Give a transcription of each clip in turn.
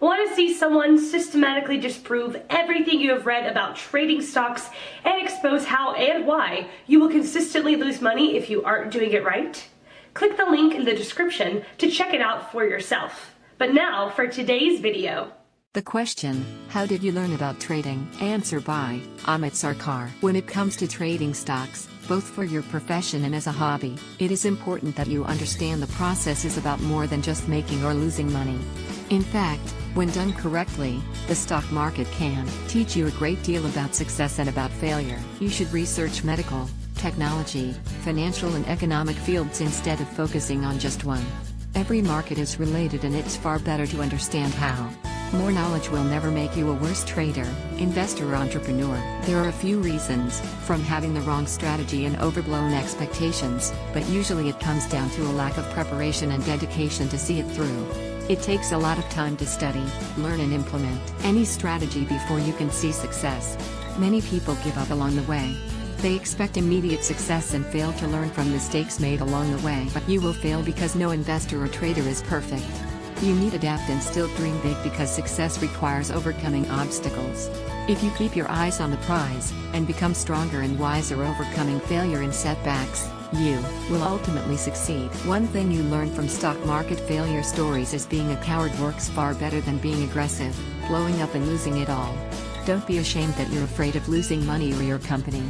Want to see someone systematically disprove everything you have read about trading stocks and expose how and why you will consistently lose money if you aren't doing it right? Click the link in the description to check it out for yourself. But now for today's video. The question, how did you learn about trading? Answer by Amit Sarkar. When it comes to trading stocks, both for your profession and as a hobby, it is important that you understand the process is about more than just making or losing money. In fact, when done correctly, the stock market can teach you a great deal about success and about failure. You should research medical, technology, financial and economic fields instead of focusing on just one. Every market is related and it's far better to understand how. More knowledge will never make you a worse trader, investor or entrepreneur. There are a few reasons, from having the wrong strategy and overblown expectations, but usually it comes down to a lack of preparation and dedication to see it through. It takes a lot of time to study, learn and implement any strategy before you can see success. Many people give up along the way. They expect immediate success and fail to learn from mistakes made along the way. But you will fail because no investor or trader is perfect. You need to adapt and still dream big because success requires overcoming obstacles. If you keep your eyes on the prize, and become stronger and wiser overcoming failure and setbacks, you will ultimately succeed. One thing you learn from stock market failure stories is being a coward works far better than being aggressive, blowing up and losing it all. Don't be ashamed that you're afraid of losing money or your company.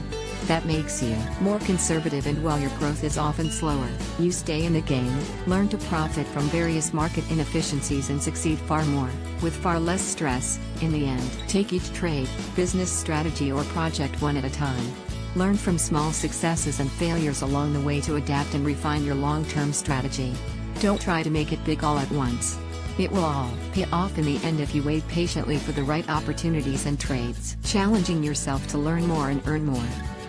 That makes you more conservative, and while your growth is often slower, you stay in the game, learn to profit from various market inefficiencies and succeed far more, with far less stress, in the end. Take each trade, business strategy or project one at a time. Learn from small successes and failures along the way to adapt and refine your long-term strategy. Don't try to make it big all at once. It will all pay off in the end if you wait patiently for the right opportunities and trades. Challenging yourself to learn more and earn more.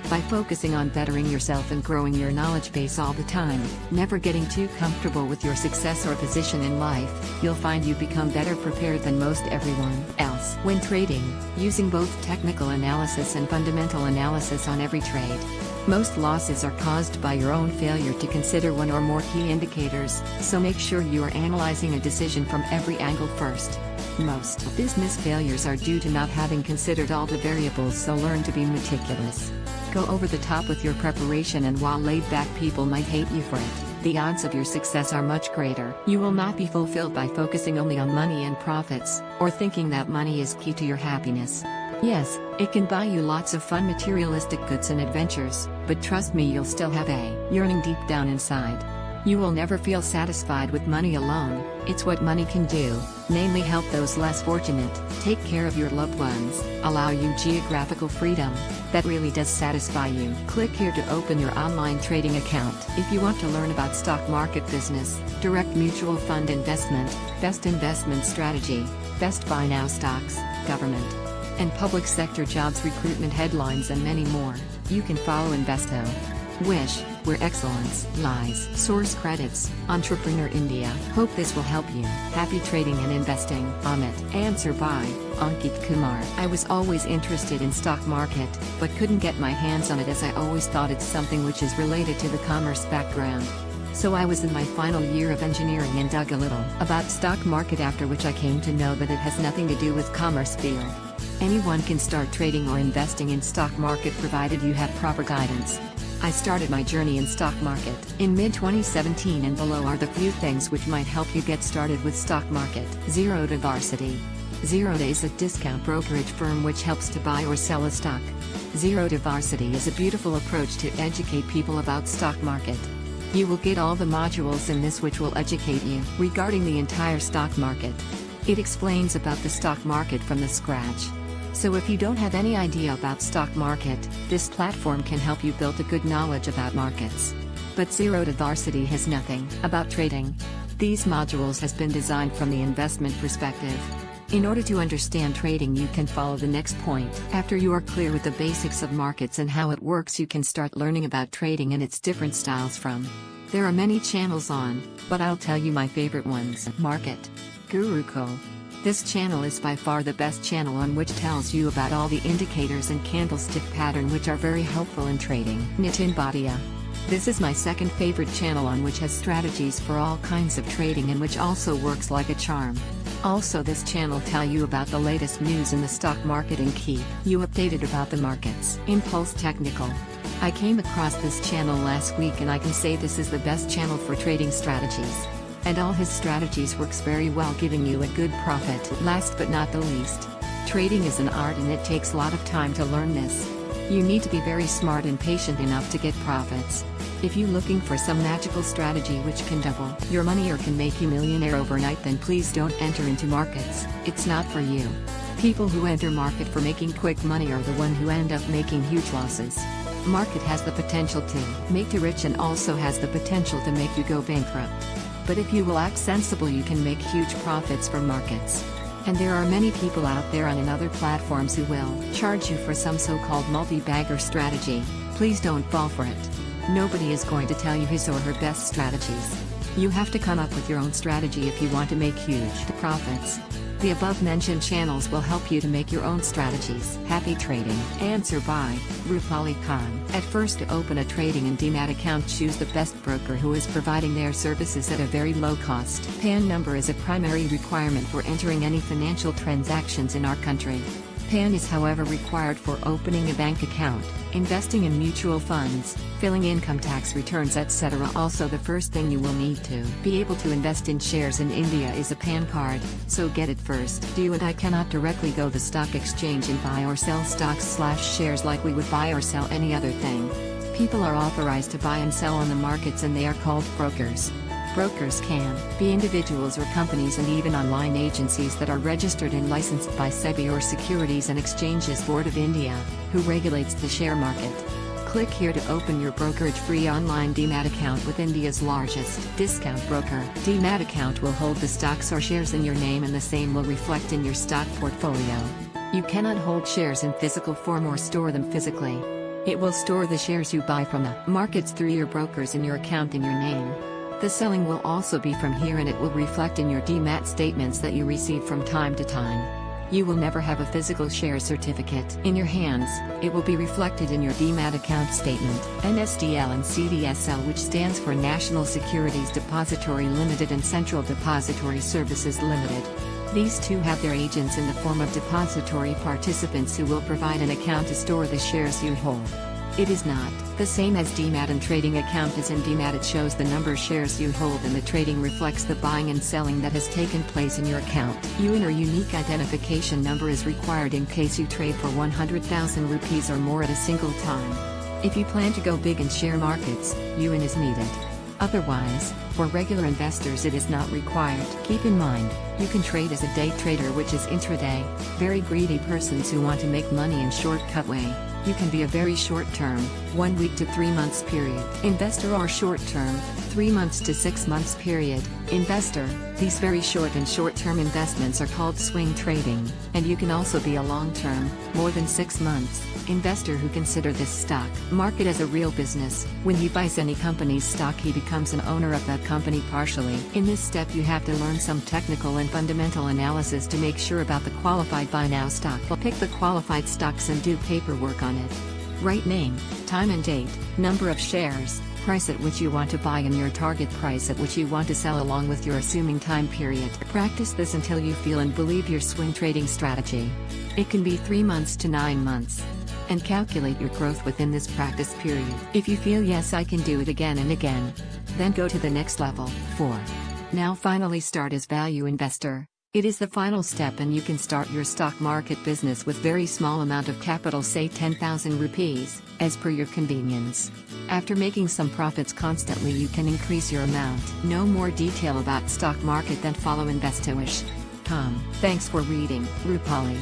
By focusing on bettering yourself and growing your knowledge base all the time, never getting too comfortable with your success or position in life, you'll find you become better prepared than most everyone else. When trading, using both technical analysis and fundamental analysis on every trade. Most losses are caused by your own failure to consider one or more key indicators, so make sure you are analyzing a decision from every angle first. Most business failures are due to not having considered all the variables, so learn to be meticulous. Go over the top with your preparation, and while laid-back people might hate you for it, the odds of your success are much greater. You will not be fulfilled by focusing only on money and profits, or thinking that money is key to your happiness. Yes, it can buy you lots of fun materialistic goods and adventures, but trust me, you'll still have a yearning deep down inside. You will never feel satisfied with money alone. It's what money can do, namely help those less fortunate, take care of your loved ones, allow you geographical freedom, that really does satisfy you. Click here to open your online trading account. If you want to learn about stock market business, direct mutual fund investment, best investment strategy, best buy now stocks, government and public sector jobs recruitment headlines and many more, you can follow Investo. Wish, where excellence lies. Source credits, Entrepreneur India. Hope this will help you. Happy trading and investing. Amit. Answer by Ankit Kumar. I was always interested in stock market, but couldn't get my hands on it as I always thought it's something which is related to the commerce background. So I was in my final year of engineering and dug a little about stock market, after which I came to know that it has nothing to do with commerce field. Anyone can start trading or investing in stock market provided you have proper guidance. I started my journey in stock market in mid-2017, and below are the few things which might help you get started with stock market. Zerodha Varsity. Zerodha is a discount brokerage firm which helps to buy or sell a stock. Zerodha Varsity is a beautiful approach to educate people about stock market. You will get all the modules in this which will educate you regarding the entire stock market. It explains about the stock market from the scratch. So if you don't have any idea about stock market, this platform can help you build a good knowledge about markets. But Zerodha Varsity has nothing about trading. These modules has been designed from the investment perspective. In order to understand trading, you can follow the next point. After you are clear with the basics of markets and how it works, you can start learning about trading and its different styles from. There are many channels on, but I'll tell you my favorite ones. Market Gurukul. This channel is by far the best channel on which tells you about all the indicators and candlestick pattern which are very helpful in trading. Nitin Bhatia. This is my second favorite channel on which has strategies for all kinds of trading and which also works like a charm. Also, this channel tell you about the latest news in the stock market and keep you updated about the markets. Impulse Technical. I came across this channel last week and I can say this is the best channel for trading strategies. And all his strategies works very well, giving you a good profit. Last but not the least, trading is an art and it takes a lot of time to learn this. You need to be very smart and patient enough to get profits. If you're looking for some magical strategy which can double your money or can make you millionaire overnight, then please don't enter into markets. It's not for you. People who enter market for making quick money are the one who end up making huge losses. Market has the potential to make you rich and also has the potential to make you go bankrupt. But if you will act sensible, you can make huge profits from markets. And there are many people out there on other platforms who will charge you for some so-called multi-bagger strategy. Please don't fall for it. Nobody is going to tell you his or her best strategies. You have to come up with your own strategy if you want to make huge profits. The above-mentioned channels will help you to make your own strategies. Happy trading. Answer by Rupali Khan. At first, to open a trading and demat account, choose the best broker who is providing their services at a very low cost. PAN number is a primary requirement for entering any financial transactions in our country. PAN is however required for opening a bank account, investing in mutual funds, filling income tax returns, etc. Also, the first thing you will need to be able to invest in shares in India is a PAN card, so get it first. You and I cannot directly go to the stock exchange and buy or sell stocks/shares like we would buy or sell any other thing. People are authorized to buy and sell on the markets and they are called brokers. Brokers can be individuals or companies and even online agencies that are registered and licensed by SEBI or Securities and Exchanges Board of India, who regulates the share market. Click here to open your brokerage-free online demat account with India's largest discount broker. Demat account will hold the stocks or shares in your name and the same will reflect in your stock portfolio. You cannot hold shares in physical form or store them physically. It will store the shares you buy from the markets through your brokers in your account in your name. The selling will also be from here and it will reflect in your demat statements that you receive from time to time. You will never have a physical share certificate in your hands. It will be reflected in your demat account statement. NSDL and CDSL, which stands for National Securities Depository Limited and Central Depository Services Limited. These two have their agents in the form of depository participants who will provide an account to store the shares you hold. It is not the same as demat and trading account, as in demat it shows the number of shares you hold and the trading reflects the buying and selling that has taken place in your account. UN or unique identification number is required in case you trade for 100,000 rupees or more at a single time. If you plan to go big in share markets, UN is needed. Otherwise, for regular investors it is not required. Keep in mind, you can trade as a day trader, which is intraday. Very greedy persons who want to make money in shortcut way. You can be a very short-term, 1 week to 3 months period investor, or short-term, 3 months to 6 months period investor. These very short and short-term investments are called swing trading, and you can also be a long-term, more than 6 months, investor who consider this stock market as a real business. When he buys any company's stock, he becomes an owner of that company partially. In this step you have to learn some technical and fundamental analysis to make sure about the qualified buy now stock. Pick the qualified stocks and do paperwork on it. Write name, time and date, number of shares, price at which you want to buy and your target price at which you want to sell, along with your assuming time period. Practice this until you feel and believe your swing trading strategy. It can be 3 months to 9 months. And calculate your growth within this practice period. If you feel yes, I can do it again and again, then go to the next level. 4. Now finally start as value investor. It is the final step and you can start your stock market business with very small amount of capital, say 10,000 rupees, as per your convenience. After making some profits constantly, you can increase your amount. Know more detail about stock market, then follow investowish.com. Thanks for reading, Rupali.